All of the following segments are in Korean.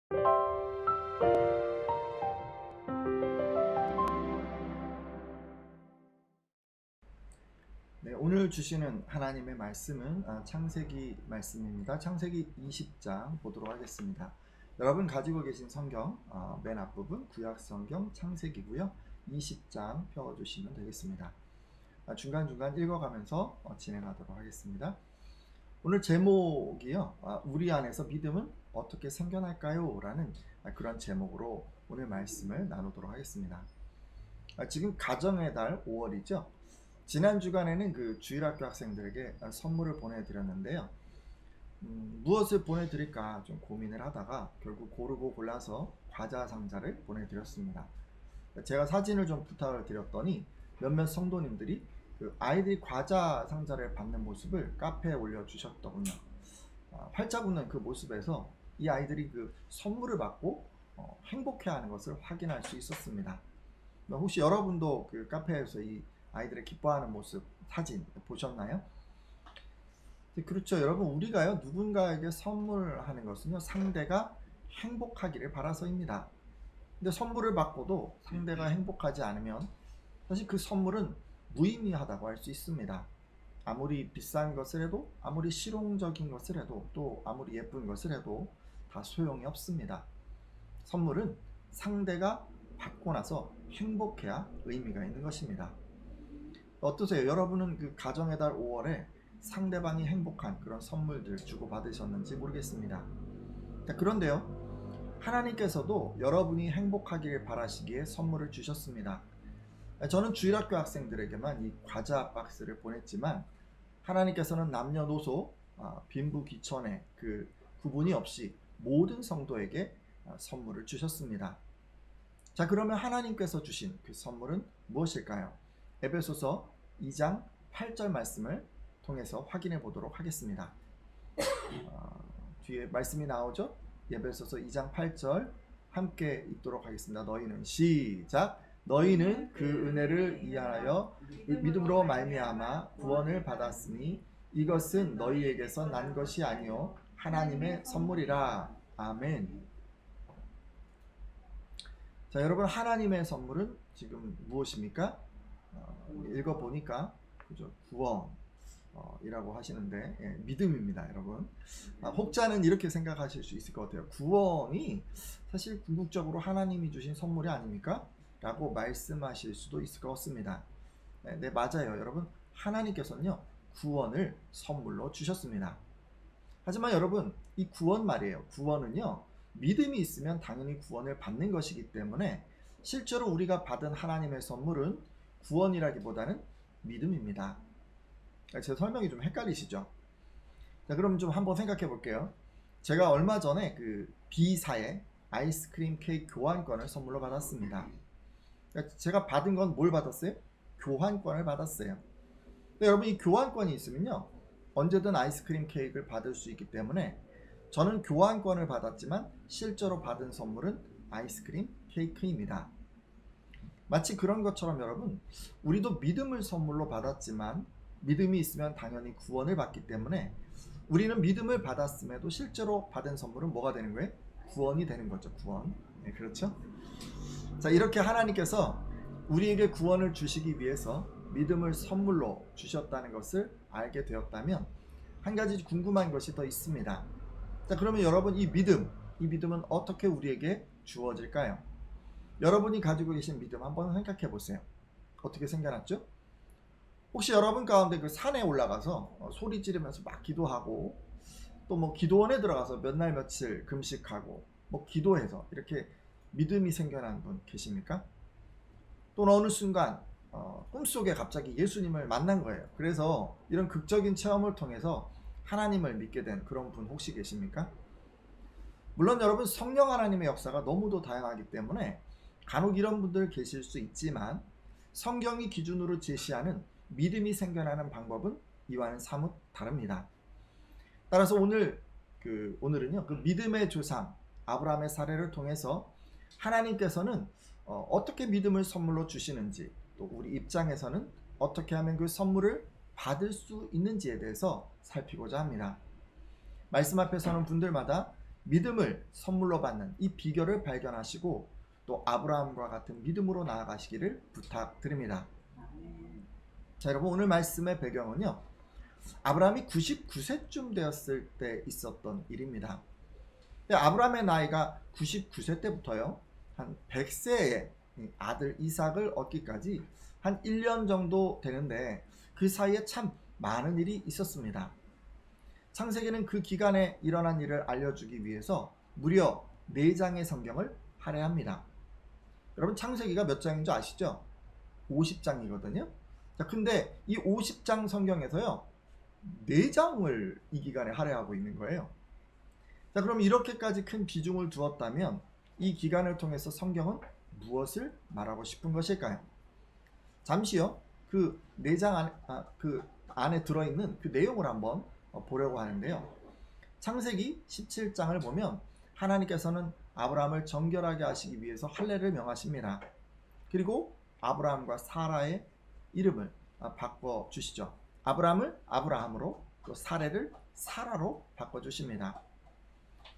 네, 오늘 주시는 하나님의 말씀은 창세기 말씀입니다. 창세기 20장 보도록 하겠습니다. 여러분 가지고 계신 성경 맨 앞부분 구약 성경 창세기고요. 20장 펴주시면 되겠습니다. 중간중간 읽어가면서 진행하도록 하겠습니다. 오늘 제목이요. 우리 안에서 믿음은 어떻게 생겨날까요? 라는 그런 제목으로 오늘 말씀을 나누도록 하겠습니다. 지금 가정의 달 5월이죠. 지난 주간에는 그 주일학교 학생들에게 선물을 보내드렸는데요. 무엇을 보내드릴까 좀 고민을 하다가 결국 고르고 골라서 과자 상자를 보내드렸습니다. 제가 사진을 좀 부탁을 드렸더니 몇몇 성도님들이 그 아이들이 과자 상자를 받는 모습을 카페에 올려주셨더군요. 활짝 웃는 그 모습에서 이 아이들이 그 선물을 받고 행복해하는 것을 확인할 수 있었습니다. 혹시 여러분도 그 카페에서 이 아이들의 기뻐하는 모습 사진 보셨나요? 그렇죠. 여러분, 우리가요 누군가에게 선물하는 것은요 상대가 행복하기를 바라서입니다. 근데 선물을 받고도 상대가 행복하지 않으면 사실 그 선물은 무의미하다고 할 수 있습니다. 아무리 비싼 것을 해도, 아무리 실용적인 것을 해도, 또 아무리 예쁜 것을 해도 다 소용이 없습니다. 선물은 상대가 받고 나서 행복해야 의미가 있는 것입니다. 어떠세요? 여러분은 그 가정의 달 5월에 상대방이 행복한 그런 선물들 주고 받으셨는지 모르겠습니다. 그런데요, 하나님께서도 여러분이 행복하기를 바라시기에 선물을 주셨습니다. 저는 주일학교 학생들에게만 이 과자 박스를 보냈지만 하나님께서는 남녀노소 빈부귀천의 그 구분이 없이 모든 성도에게 선물을 주셨습니다. 자, 그러면 하나님께서 주신 그 선물은 무엇일까요? 에베소서 2장 8절 말씀을 통해서 확인해 보도록 하겠습니다. 뒤에 말씀이 나오죠? 에베소서 2장 8절 함께 읽도록 하겠습니다. 너희는 시작. 너희는 그 은혜를 이하여 믿음으로 말미암아 구원을 받았으니 이것은 너희에게서 난 것이 아니요 하나님의 선물이라. 아멘. 자, 여러분, 하나님의 선물은 지금 무엇입니까? 읽어보니까 그죠? 구원이라고 하시는데 믿음입니다, 여러분. 혹자는 이렇게 생각하실 수 있을 것 같아요. 구원이 사실 궁극적으로 하나님이 주신 선물이 아닙니까? 라고 말씀하실 수도 있을 것 같습니다. 네, 맞아요, 여러분. 하나님께서는요 구원을 선물로 주셨습니다. 하지만 여러분, 이 구원 말이에요. 구원은요 믿음이 있으면 당연히 구원을 받는 것이기 때문에 실제로 우리가 받은 하나님의 선물은 구원이라기보다는 믿음입니다. 제 설명이 좀 헷갈리시죠? 자, 그럼 좀 한번 생각해 볼게요. 제가 얼마 전에 그 B사의 아이스크림 케이크 교환권을 선물로 받았습니다. 제가 받은 건 뭘 받았어요? 교환권을 받았어요. 근데 여러분, 이 교환권이 있으면요 언제든 아이스크림 케이크를 받을 수 있기 때문에 저는 교환권을 받았지만 실제로 받은 선물은 아이스크림 케이크입니다. 마치 그런 것처럼 여러분, 우리도 믿음을 선물로 받았지만 믿음이 있으면 당연히 구원을 받기 때문에 우리는 믿음을 받았음에도 실제로 받은 선물은 뭐가 되는 거예요? 구원이 되는 거죠. 구원. 네, 그렇죠? 자, 이렇게 하나님께서 우리에게 구원을 주시기 위해서 믿음을 선물로 주셨다는 것을 알게 되었다면 한 가지 궁금한 것이 더 있습니다. 자, 그러면 여러분, 이 믿음은 어떻게 우리에게 주어질까요? 여러분이 가지고 계신 믿음 한번 생각해 보세요. 어떻게 생겨났죠? 혹시 여러분 가운데 그 산에 올라가서 소리 지르면서 막 기도하고 또 뭐 기도원에 들어가서 몇 날 며칠 금식하고 뭐 기도해서 이렇게 믿음이 생겨난 분 계십니까? 또는 어느 순간 꿈속에 갑자기 예수님을 만난 거예요. 그래서 이런 극적인 체험을 통해서 하나님을 믿게 된 그런 분 혹시 계십니까? 물론 여러분, 성령 하나님의 역사가 너무도 다양하기 때문에 간혹 이런 분들 계실 수 있지만 성경이 기준으로 제시하는 믿음이 생겨나는 방법은 이와는 사뭇 다릅니다. 따라서 오늘은요 그 믿음의 조상 아브라함의 사례를 통해서 하나님께서는 어떻게 믿음을 선물로 주시는지, 또 우리 입장에서는 어떻게 하면 그 선물을 받을 수 있는지에 대해서 살피고자 합니다. 말씀 앞에 서는 분들마다 믿음을 선물로 받는 이 비결을 발견하시고 또 아브라함과 같은 믿음으로 나아가시기를 부탁드립니다. 자, 여러분 오늘 말씀의 배경은요, 아브라함이 99세쯤 되었을 때 있었던 일입니다. 아브라함의 나이가 99세 때부터요, 한 100세에 아들 이삭을 얻기까지 한 1년 정도 되는데 그 사이에 참 많은 일이 있었습니다. 창세기는 그 기간에 일어난 일을 알려주기 위해서 무려 4장의 성경을 할애합니다. 여러분 창세기가 몇 장인 줄 아시죠? 50장이거든요. 자, 근데 이 50장 성경에서요, 4장을 이 기간에 할애하고 있는 거예요. 자, 그럼 이렇게까지 큰 비중을 두었다면 이 기간을 통해서 성경은 무엇을 말하고 싶은 것일까요? 잠시요, 그 4장 그 안에 들어있는 그 내용을 한번 보려고 하는데요. 창세기 17장을 보면 하나님께서는 아브라함을 정결하게 하시기 위해서 할례를 명하십니다. 그리고 아브라함과 사라의 이름을 바꿔주시죠. 아브라함을 아브라함으로, 또 사례를 사라로 바꿔주십니다.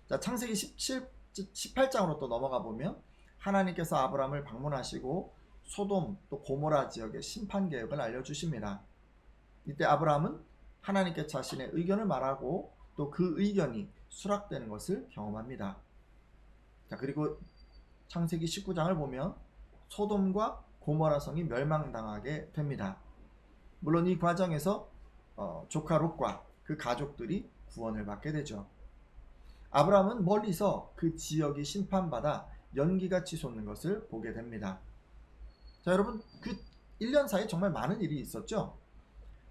자, 창세기 18장으로 또 넘어가 보면 하나님께서 아브라함을 방문하시고 소돔 또 고모라 지역의 심판 계획을 알려주십니다. 이때 아브라함은 하나님께 자신의 의견을 말하고 또 그 의견이 수락되는 것을 경험합니다. 자, 그리고 창세기 19장을 보면 소돔과 고모라 성이 멸망당하게 됩니다. 물론 이 과정에서 조카 롯과 그 가족들이 구원을 받게 되죠. 아브라함은 멀리서 그 지역이 심판받아 연기같이 솟는 것을 보게 됩니다. 자, 여러분 그 1년 사이에 정말 많은 일이 있었죠.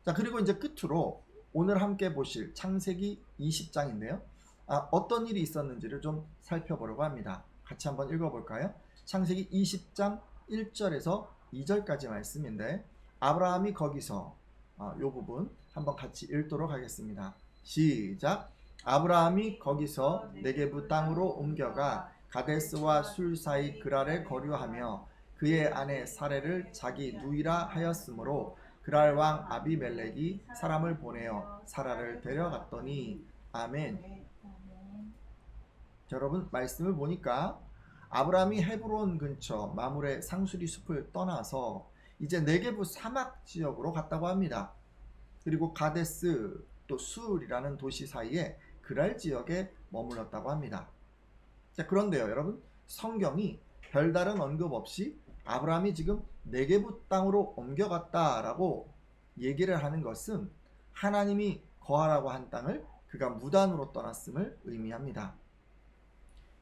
자, 그리고 이제 끝으로 오늘 함께 보실 창세기 20장인데요. 어떤 일이 있었는지를 좀 살펴보려고 합니다. 같이 한번 읽어볼까요? 창세기 20장 1절에서 2절까지 말씀인데 아브라함이 거기서 이 부분 한번 같이 읽도록 하겠습니다. 시작. 아브라함이 거기서 네게부 땅으로 옮겨가 가데스와 술 사이 그랄에 거류하며 그의 아내 사레를 자기 누이라 하였으므로 그랄 왕 아비멜렉이 사람을 보내어 사라를 데려갔더니 아멘. 여러분 말씀을 보니까 아브라함이 헤브론 근처 마므레 상수리 숲을 떠나서 이제 네게부 사막 지역으로 갔다고 합니다. 그리고 가데스 또 술이라는 도시 사이에 그랄 지역에 머물렀다고 합니다. 자, 그런데요 여러분, 성경이 별다른 언급 없이 아브라함이 지금 네게부 땅으로 옮겨갔다라고 얘기를 하는 것은 하나님이 거하라고 한 땅을 그가 무단으로 떠났음을 의미합니다.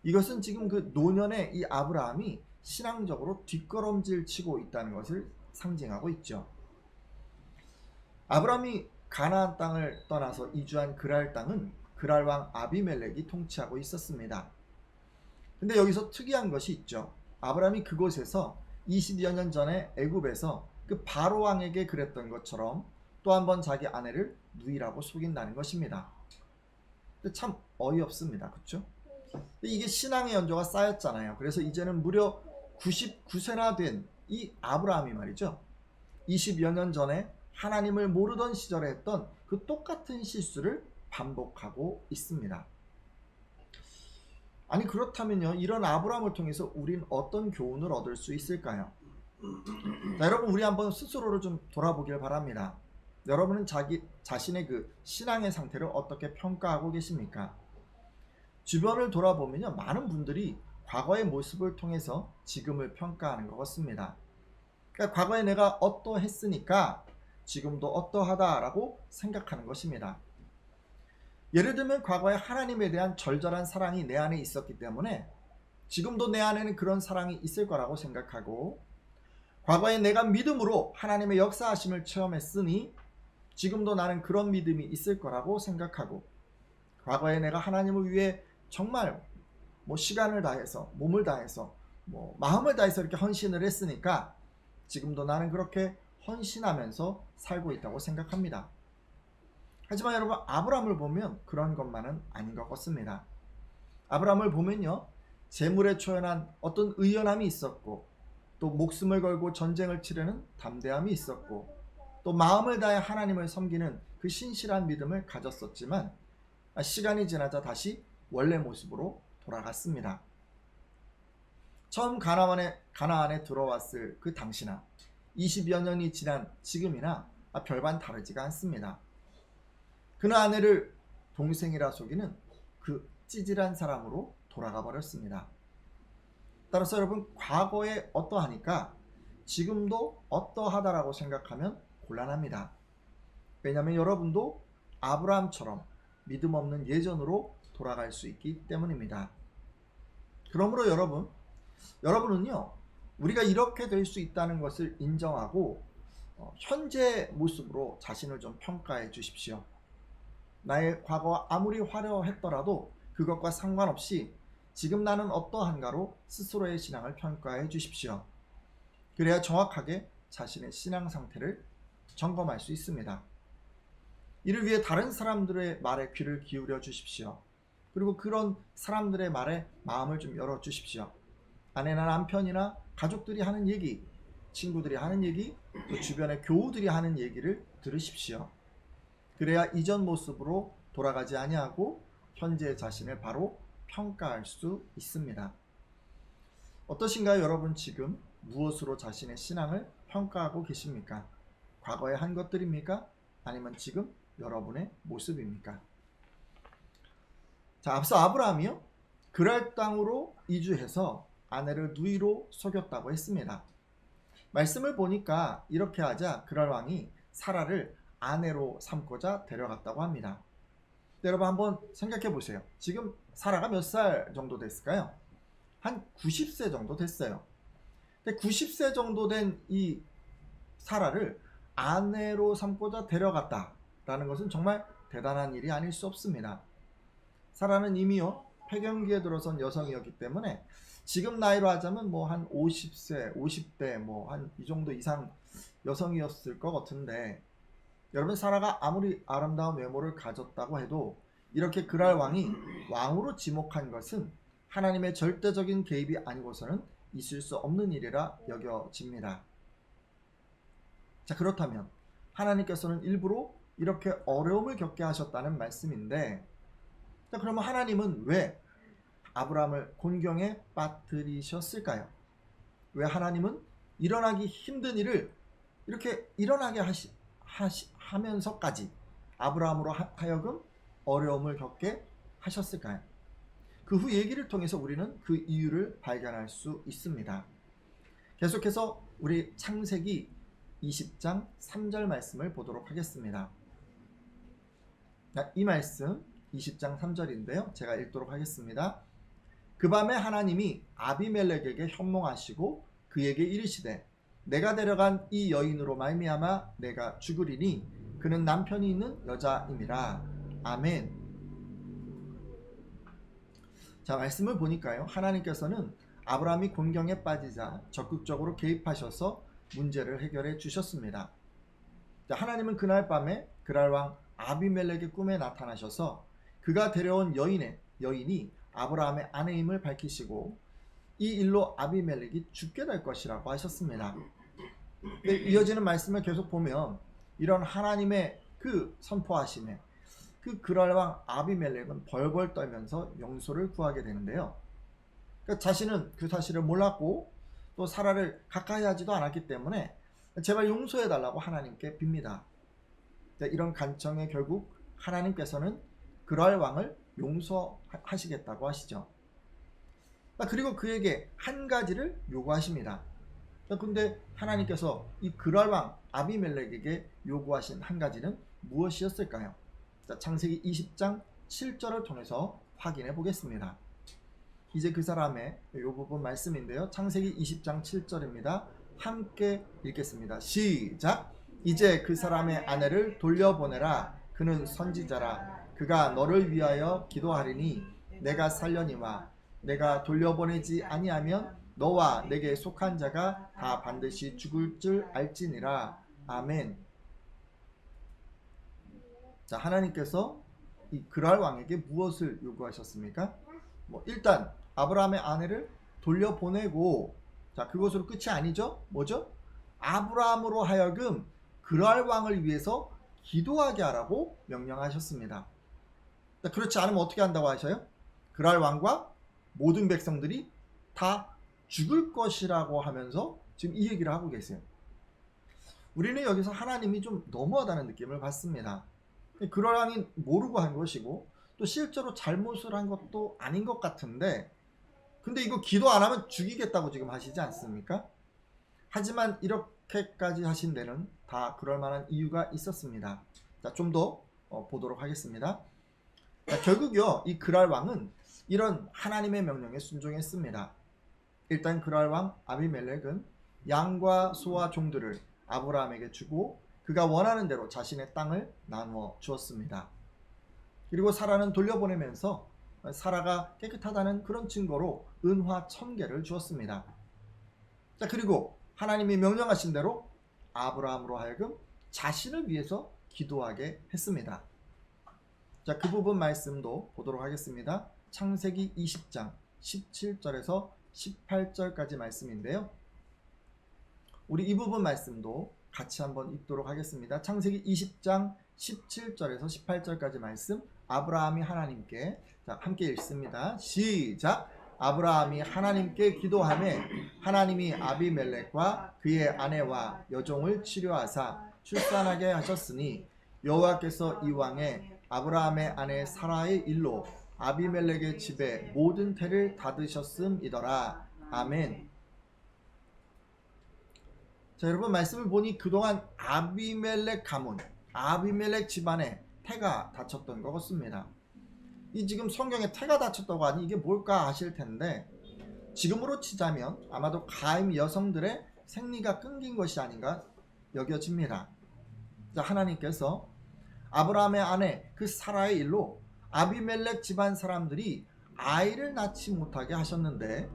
이것은 지금 그 노년의 이 아브라함이 신앙적으로 뒷걸음질 치고 있다는 것을 상징하고 있죠. 아브라함이 가나안 땅을 떠나서 이주한 그랄 땅은 그랄 왕 아비멜렉이 통치하고 있었습니다. 근데 여기서 특이한 것이 있죠. 아브라함이 그곳에서 20여 년 전에 애굽에서 그 바로 왕에게 그랬던 것처럼 또 한 번 자기 아내를 누이라고 속인다는 것입니다. 근데 참 어이없습니다. 그렇죠? 이게 신앙의 연조가 쌓였잖아요. 그래서 이제는 무려 99세나 된 이 아브라함이 말이죠, 20여 년 전에 하나님을 모르던 시절에 했던 그 똑같은 실수를 반복하고 있습니다. 아니 그렇다면요, 이런 아브라함을 통해서 우린 어떤 교훈을 얻을 수 있을까요? 자, 여러분 우리 한번 스스로를 좀 돌아보길 바랍니다. 여러분은 자신의 그 신앙의 상태를 어떻게 평가하고 계십니까? 주변을 돌아보면요, 많은 분들이 과거의 모습을 통해서 지금을 평가하는 것 같습니다. 그러니까 과거에 내가 어떠했으니까 지금도 어떠하다라고 생각하는 것입니다. 예를 들면 과거에 하나님에 대한 절절한 사랑이 내 안에 있었기 때문에 지금도 내 안에는 그런 사랑이 있을 거라고 생각하고, 과거에 내가 믿음으로 하나님의 역사하심을 체험했으니 지금도 나는 그런 믿음이 있을 거라고 생각하고, 과거에 내가 하나님을 위해 정말 시간을 다해서 몸을 다해서 마음을 다해서 이렇게 헌신을 했으니까 지금도 나는 그렇게 헌신하면서 살고 있다고 생각합니다. 하지만 여러분 아브라함을 보면 그런 것만은 아닌 것 같습니다. 아브라함을 보면요, 재물에 초연한 어떤 의연함이 있었고, 또 목숨을 걸고 전쟁을 치르는 담대함이 있었고, 또 마음을 다해 하나님을 섬기는 그 신실한 믿음을 가졌었지만 시간이 지나자 다시 원래 모습으로 돌아갔습니다. 처음 가나안에 들어왔을 그 당시나 20여 년이 지난 지금이나 별반 다르지가 않습니다. 그는 아내를 동생이라 속이는 그 찌질한 사람으로 돌아가 버렸습니다. 따라서 여러분, 과거에 어떠하니까 지금도 어떠하다라고 생각하면 곤란합니다. 왜냐하면 여러분도 아브라함처럼 믿음 없는 예전으로 돌아갈 수 있기 때문입니다. 그러므로 여러분은요, 우리가 이렇게 될 수 있다는 것을 인정하고 현재 모습으로 자신을 좀 평가해 주십시오. 나의 과거가 아무리 화려했더라도 그것과 상관없이 지금 나는 어떠한가로 스스로의 신앙을 평가해 주십시오. 그래야 정확하게 자신의 신앙 상태를 점검할 수 있습니다. 이를 위해 다른 사람들의 말에 귀를 기울여 주십시오. 그리고 그런 사람들의 말에 마음을 좀 열어 주십시오. 아내나 남편이나 가족들이 하는 얘기, 친구들이 하는 얘기, 또 주변의 교우들이 하는 얘기를 들으십시오. 그래야 이전 모습으로 돌아가지 아니하고 현재 자신을 바로 평가할 수 있습니다. 어떠신가요, 여러분? 지금 무엇으로 자신의 신앙을 평가하고 계십니까? 과거에 한 것들입니까? 아니면 지금 여러분의 모습입니까? 자, 앞서 아브라함이요, 그랄 땅으로 이주해서 아내를 누이로 속였다고 했습니다. 말씀을 보니까 이렇게 하자 그랄 왕이 사라를 아내로 삼고자 데려갔다고 합니다. 여러분 한번 생각해 보세요. 지금 사라가 몇 살 정도 됐을까요? 한 90세 정도 됐어요. 근데 90세 정도 된 이 사라를 아내로 삼고자 데려갔다라는 것은 정말 대단한 일이 아닐 수 없습니다. 사라는 이미요, 폐경기에 들어선 여성이었기 때문에 지금 나이로 하자면 뭐 한 50세, 50대 뭐 한 이 정도 이상 여성이었을 것 같은데, 여러분, 사라가 아무리 아름다운 외모를 가졌다고 해도 이렇게 그랄 왕이 왕으로 지목한 것은 하나님의 절대적인 개입이 아니고서는 있을 수 없는 일이라 여겨집니다. 자, 그렇다면 하나님께서는 일부러 이렇게 어려움을 겪게 하셨다는 말씀인데, 자, 그러면 하나님은 왜 아브라함을 곤경에 빠뜨리셨을까요? 왜 하나님은 일어나기 힘든 일을 이렇게 일어나게 하면서까지 아브라함으로 하여금 어려움을 겪게 하셨을까요? 그 후 얘기를 통해서 우리는 그 이유를 발견할 수 있습니다. 계속해서 우리 창세기 20장 3절 말씀을 보도록 하겠습니다. 이 말씀 20장 3절인데요. 제가 읽도록 하겠습니다. 그 밤에 하나님이 아비멜렉에게 현몽하시고 그에게 이르시되 내가 데려간 이 여인으로 말미암아 내가 죽으리니 그는 남편이 있는 여자임이라. 아멘. 자, 말씀을 보니까요, 하나님께서는 아브라함이 곤경에 빠지자 적극적으로 개입하셔서 문제를 해결해 주셨습니다. 자, 하나님은 그날 밤에 그랄 왕 아비멜렉의 꿈에 나타나셔서 그가 데려온 여인이 아브라함의 아내임을 밝히시고 이 일로 아비멜렉이 죽게 될 것이라고 하셨습니다. 네, 이어지는 말씀을 계속 보면 이런 하나님의 그 선포하심에 그 그랄 왕 아비멜렉은 벌벌 떨면서 용서를 구하게 되는데요. 그러니까 자신은 그 사실을 몰랐고 또 사라를 가까이 하지도 않았기 때문에 제발 용서해 달라고 하나님께 빕니다. 이런 간청에 결국 하나님께서는 그랄 왕을 용서하시겠다고 하시죠. 그리고 그에게 한 가지를 요구하십니다. 근데 하나님께서 이 그랄 왕 아비멜렉에게 요구하신 한 가지는 무엇이었을까요? 창세기 20장 7절을 통해서 확인해 보겠습니다. 이제 그 사람의 이 부분 말씀인데요. 창세기 20장 7절입니다. 함께 읽겠습니다. 시작! 이제 그 사람의 아내를 돌려보내라. 그는 선지자라. 그가 너를 위하여 기도하리니 내가 살려니와 내가 돌려보내지 아니하면 너와 내게 속한 자가 다 반드시 죽을 줄 알지니라. 아멘. 자, 하나님께서 이 그랄 왕에게 무엇을 요구하셨습니까? 일단 아브라함의 아내를 돌려보내고, 자, 그것으로 끝이 아니죠. 뭐죠? 아브라함으로 하여금 그랄 왕을 위해서 기도하게 하라고 명령하셨습니다. 그렇지 않으면 어떻게 한다고 하셔요? 그랄 왕과 모든 백성들이 다 죽을 것이라고 하면서 지금 이 얘기를 하고 계세요. 우리는 여기서 하나님이 좀 너무하다는 느낌을 받습니다. 그랄 왕이 모르고 한 것이고 또 실제로 잘못을 한 것도 아닌 것 같은데, 근데 이거 기도 안 하면 죽이겠다고 지금 하시지 않습니까? 하지만 이렇게까지 하신 데는 다 그럴 만한 이유가 있었습니다. 자, 좀 더 보도록 하겠습니다. 자, 결국요, 이 그랄 왕은 이런 하나님의 명령에 순종했습니다. 일단 그랄 왕 아비멜렉은 양과 소와 종들을 아브라함에게 주고 그가 원하는 대로 자신의 땅을 나누어 주었습니다. 그리고 사라는 돌려보내면서 사라가 깨끗하다는 그런 증거로 은화 1000개를 주었습니다. 자, 그리고 하나님이 명령하신 대로 아브라함으로 하여금 자신을 위해서 기도하게 했습니다. 자, 그 부분 말씀도 보도록 하겠습니다. 창세기 20장 17절에서 18절까지 말씀인데요. 우리 이 부분 말씀도 같이 한번 읽도록 하겠습니다. 창세기 20장 17절에서 18절까지 말씀, 아브라함이 하나님께, 자, 함께 읽습니다. 시작. 아브라함이 하나님께 기도하매 하나님이 아비멜렉과 그의 아내와 여종을 치료하사 출산하게 하셨으니 여호와께서 이왕에 아브라함의 아내 사라의 일로 아비멜렉의 집에 모든 태를 닫으셨음이더라. 아멘. 자, 여러분 말씀을 보니 그동안 아비멜렉 가문, 아비멜렉 집안에 태가 닫혔던 것 같습니다. 이 지금 성경에 태가 닫혔다고 하니 이게 뭘까 하실 텐데, 지금으로 치자면 아마도 가임 여성들의 생리가 끊긴 것이 아닌가 여겨집니다. 자, 하나님께서 아브라함의 아내 그 사라의 일로 아비멜렉 집안 사람들이 아이를 낳지 못하게 하셨는데,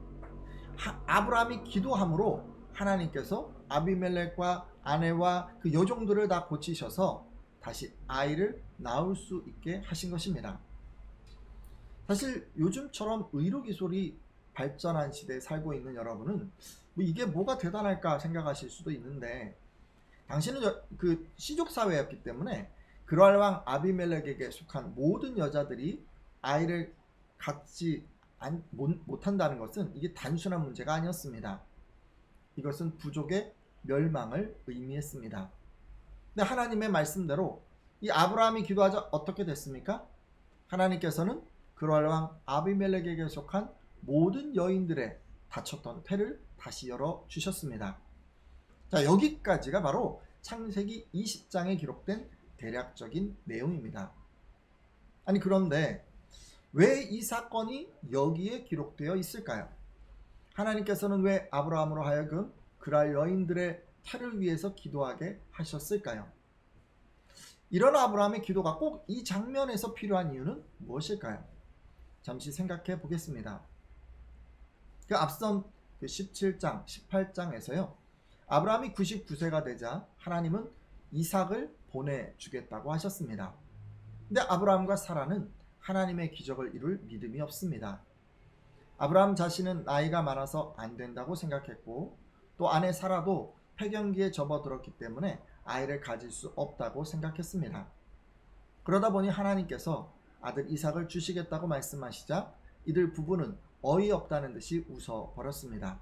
아브라함이 기도함으로 하나님께서 아비멜렉과 아내와 그 여종들을 다 고치셔서 다시 아이를 낳을 수 있게 하신 것입니다. 사실 요즘처럼 의료기술이 발전한 시대에 살고 있는 여러분은 이게 뭐가 대단할까 생각하실 수도 있는데, 당시는 그 시족사회였기 때문에 그랄 왕 아비멜렉에게 속한 모든 여자들이 아이를 갖지 못한다는 것은 이게 단순한 문제가 아니었습니다. 이것은 부족의 멸망을 의미했습니다. 근데 하나님의 말씀대로 이 아브라함이 기도하자 어떻게 됐습니까? 하나님께서는 그랄 왕 아비멜렉에게 속한 모든 여인들의 닫혔던 태를 다시 열어 주셨습니다. 자, 여기까지가 바로 창세기 20장에 기록된 대략적인 내용입니다. 아니, 그런데 왜 이 사건이 여기에 기록되어 있을까요? 하나님께서는 왜 아브라함으로 하여금 그랄 여인들의 태를 위해서 기도하게 하셨을까요? 이런 아브라함의 기도가 꼭 이 장면에서 필요한 이유는 무엇일까요? 잠시 생각해 보겠습니다. 그 앞선 17장, 18장에서요. 아브라함이 99세가 되자 하나님은 이삭을 보내주겠다고 하셨습니다. 근데 아브라함과 사라는 하나님의 기적을 이룰 믿음이 없습니다. 아브라함 자신은 나이가 많아서 안 된다고 생각했고, 또 아내 사라도 폐경기에 접어들었기 때문에 아이를 가질 수 없다고 생각했습니다. 그러다 보니 하나님께서 아들 이삭을 주시겠다고 말씀하시자 이들 부부는 어이없다는 듯이 웃어버렸습니다.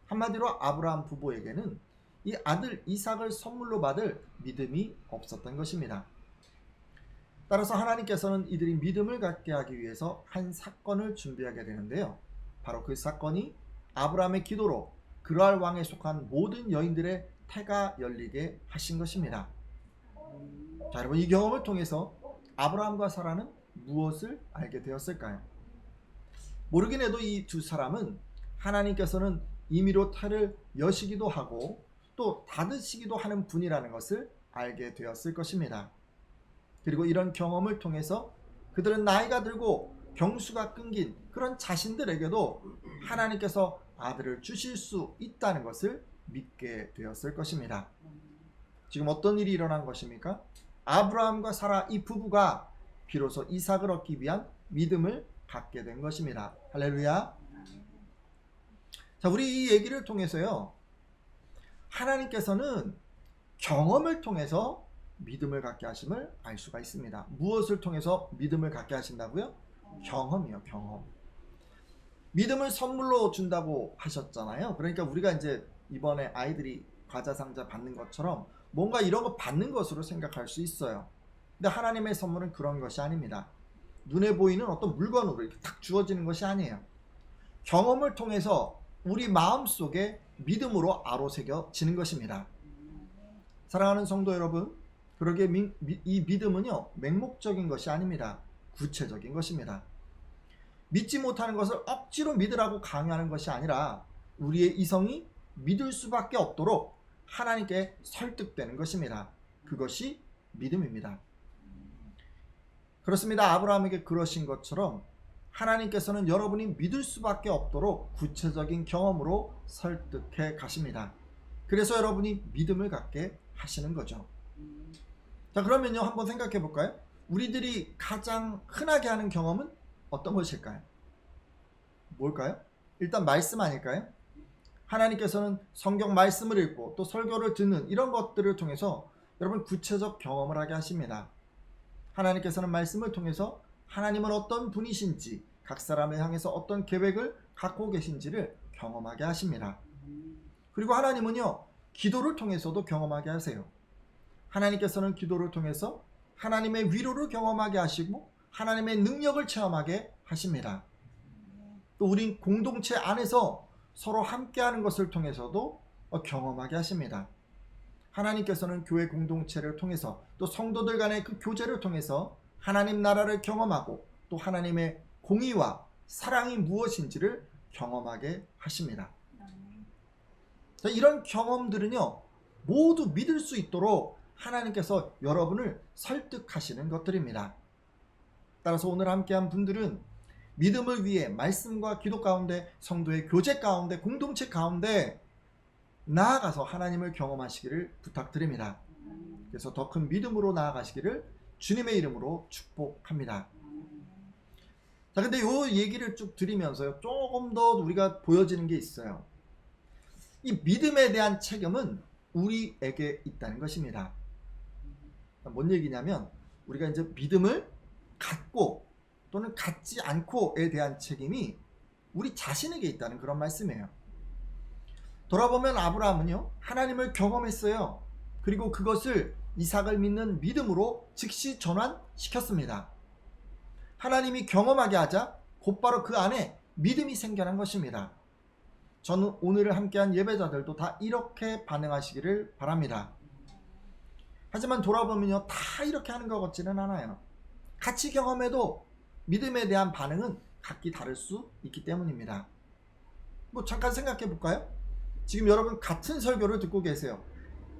한마디로 아브라함 부부에게는 이 아들 이삭을 선물로 받을 믿음이 없었던 것입니다. 따라서 하나님께서는 이들이 믿음을 갖게 하기 위해서 한 사건을 준비하게 되는데요. 바로 그 사건이 아브라함의 기도로 그랄 왕에 속한 모든 여인들의 태가 열리게 하신 것입니다. 자, 여러분, 이 경험을 통해서 아브라함과 사라는 무엇을 알게 되었을까요? 모르긴 해도 이 두 사람은 하나님께서는 임의로 태를 여시기도 하고 또 닫으시기도 하는 분이라는 것을 알게 되었을 것입니다. 그리고 이런 경험을 통해서 그들은 나이가 들고 경수가 끊긴 그런 자신들에게도 하나님께서 아들을 주실 수 있다는 것을 믿게 되었을 것입니다. 지금 어떤 일이 일어난 것입니까? 아브라함과 사라 이 부부가 비로소 이삭을 얻기 위한 믿음을 갖게 된 것입니다. 할렐루야. 자, 우리 이 얘기를 통해서요, 하나님께서는 경험을 통해서 믿음을 갖게 하심을 알 수가 있습니다. 무엇을 통해서 믿음을 갖게 하신다고요? 경험이요, 경험. 믿음을 선물로 준다고 하셨잖아요. 그러니까 우리가 이제 이번에 아이들이 과자 상자 받는 것처럼 뭔가 이런 거 받는 것으로 생각할 수 있어요. 근데 하나님의 선물은 그런 것이 아닙니다. 눈에 보이는 어떤 물건으로 이렇게 탁 주어지는 것이 아니에요. 경험을 통해서 우리 마음속에 믿음으로 아로새겨지는 것입니다. 사랑하는 성도 여러분, 그러기에 이 믿음은요, 맹목적인 것이 아닙니다. 구체적인 것입니다. 믿지 못하는 것을 억지로 믿으라고 강요하는 것이 아니라 우리의 이성이 믿을 수밖에 없도록 하나님께 설득되는 것입니다. 그것이 믿음입니다. 그렇습니다. 아브라함에게 그러신 것처럼 하나님께서는 여러분이 믿을 수밖에 없도록 구체적인 경험으로 설득해 가십니다. 그래서 여러분이 믿음을 갖게 하시는 거죠. 자, 그러면요, 한번 생각해 볼까요? 우리들이 가장 흔하게 하는 경험은 어떤 것일까요? 뭘까요? 일단 말씀 아닐까요? 하나님께서는 성경 말씀을 읽고 또 설교를 듣는 이런 것들을 통해서 여러분 구체적 경험을 하게 하십니다. 하나님께서는 말씀을 통해서 하나님은 어떤 분이신지, 각 사람을 향해서 어떤 계획을 갖고 계신지를 경험하게 하십니다. 그리고 하나님은요, 기도를 통해서도 경험하게 하세요. 하나님께서는 기도를 통해서 하나님의 위로를 경험하게 하시고 하나님의 능력을 체험하게 하십니다. 또 우린 공동체 안에서 서로 함께하는 것을 통해서도 경험하게 하십니다. 하나님께서는 교회 공동체를 통해서 또 성도들 간의 그 교제를 통해서 하나님 나라를 경험하고 또 하나님의 공의와 사랑이 무엇인지를 경험하게 하십니다. 자, 이런 경험들은요, 모두 믿을 수 있도록 하나님께서 여러분을 설득하시는 것들입니다. 따라서 오늘 함께한 분들은 믿음을 위해 말씀과 기도 가운데, 성도의 교제 가운데, 공동체 가운데 나아가서 하나님을 경험하시기를 부탁드립니다. 그래서 더 큰 믿음으로 나아가시기를 주님의 이름으로 축복합니다. 자, 근데 요 얘기를 쭉 드리면서요, 조금 더 우리가 보여지는 게 있어요. 이 믿음에 대한 책임은 우리에게 있다는 것입니다. 뭔 얘기냐면, 우리가 이제 믿음을 갖고 또는 갖지 않고에 대한 책임이 우리 자신에게 있다는 그런 말씀이에요. 돌아보면 아브라함은요, 하나님을 경험했어요. 그리고 그것을 이삭을 믿는 믿음으로 즉시 전환시켰습니다. 하나님이 경험하게 하자 곧바로 그 안에 믿음이 생겨난 것입니다. 저는 오늘 함께한 예배자들도 다 이렇게 반응하시기를 바랍니다. 하지만 돌아보면요, 다 이렇게 하는 것 같지는 않아요. 같이 경험해도 믿음에 대한 반응은 각기 다를 수 있기 때문입니다. 뭐 잠깐 생각해 볼까요? 지금 여러분 같은 설교를 듣고 계세요.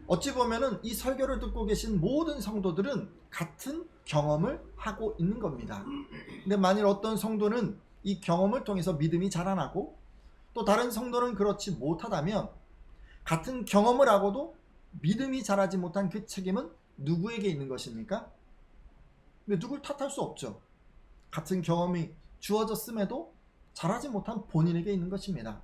어찌 보면은 이 설교를 듣고 계신 모든 성도들은 같은 경험을 하고 있는 겁니다. 근데 만일 어떤 성도는 이 경험을 통해서 믿음이 자라나고 또 다른 성도는 그렇지 못하다면 같은 경험을 하고도 믿음이 자라지 못한 그 책임은 누구에게 있는 것입니까? 근데 누굴 탓할 수 없죠. 같은 경험이 주어졌음에도 자라지 못한 본인에게 있는 것입니다.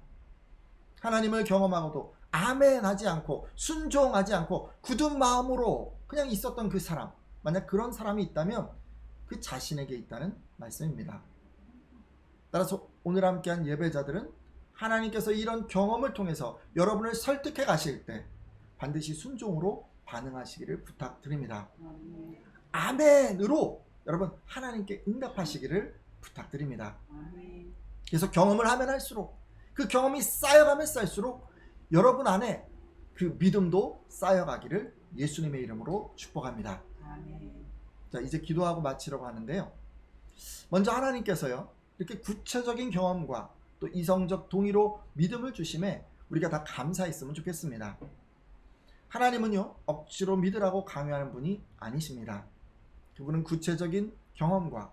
하나님을 경험하고도 아멘하지 않고 순종하지 않고 굳은 마음으로 그냥 있었던 그 사람, 만약 그런 사람이 있다면 그 자신에게 있다는 말씀입니다. 따라서 오늘 함께한 예배자들은 하나님께서 이런 경험을 통해서 여러분을 설득해 가실 때 반드시 순종으로 반응하시기를 부탁드립니다. 아멘으로 여러분 하나님께 응답하시기를 부탁드립니다. 그래서 경험을 하면 할수록 그 경험이 쌓여가면 쌓일수록 여러분 안에 그 믿음도 쌓여가기를 예수님의 이름으로 축복합니다. 자, 이제 기도하고 마치려고 하는데요. 먼저 하나님께서요, 이렇게 구체적인 경험과 또 이성적 동의로 믿음을 주심에 우리가 다 감사했으면 좋겠습니다. 하나님은요, 억지로 믿으라고 강요하는 분이 아니십니다. 그분은 구체적인 경험과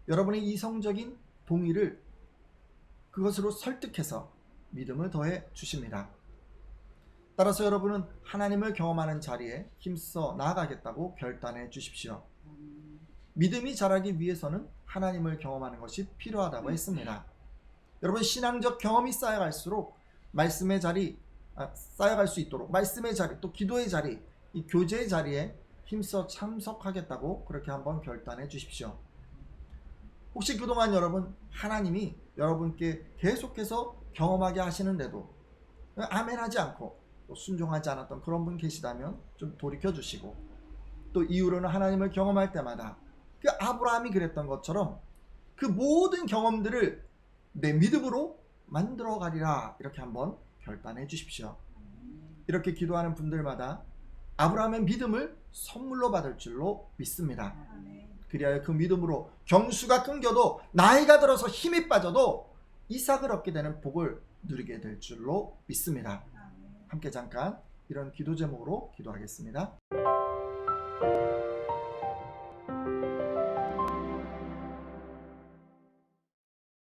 여러분의 이성적인 동의를 그것으로 설득해서 믿음을 더해 주십니다. 따라서 여러분은 하나님을 경험하는 자리에 힘써 나아가겠다고 결단해 주십시오. 믿음이 자라기 위해서는 하나님을 경험하는 것이 필요하다고 했습니다. 여러분, 신앙적 경험이 쌓여갈수록 말씀의 자리, 쌓여갈 수 있도록 말씀의 자리, 또 기도의 자리, 이 교제의 자리에 힘써 참석하겠다고 그렇게 한번 결단해 주십시오. 혹시 그동안 여러분 하나님이 여러분께 계속해서 경험하게 하시는데도 아멘하지 않고 또 순종하지 않았던 그런 분 계시다면 좀 돌이켜 주시고, 또 이후로는 하나님을 경험할 때마다 그 아브라함이 그랬던 것처럼 그 모든 경험들을 내 믿음으로 만들어 가리라, 이렇게 한번 결단해 주십시오. 이렇게 기도하는 분들마다 아브라함의 믿음을 선물로 받을 줄로 믿습니다. 그리하여 그 믿음으로 경수가 끊겨도 나이가 들어서 힘이 빠져도 이삭을 얻게 되는 복을 누리게 될 줄로 믿습니다. 함께 잠깐 이런 기도 제목으로 기도하겠습니다.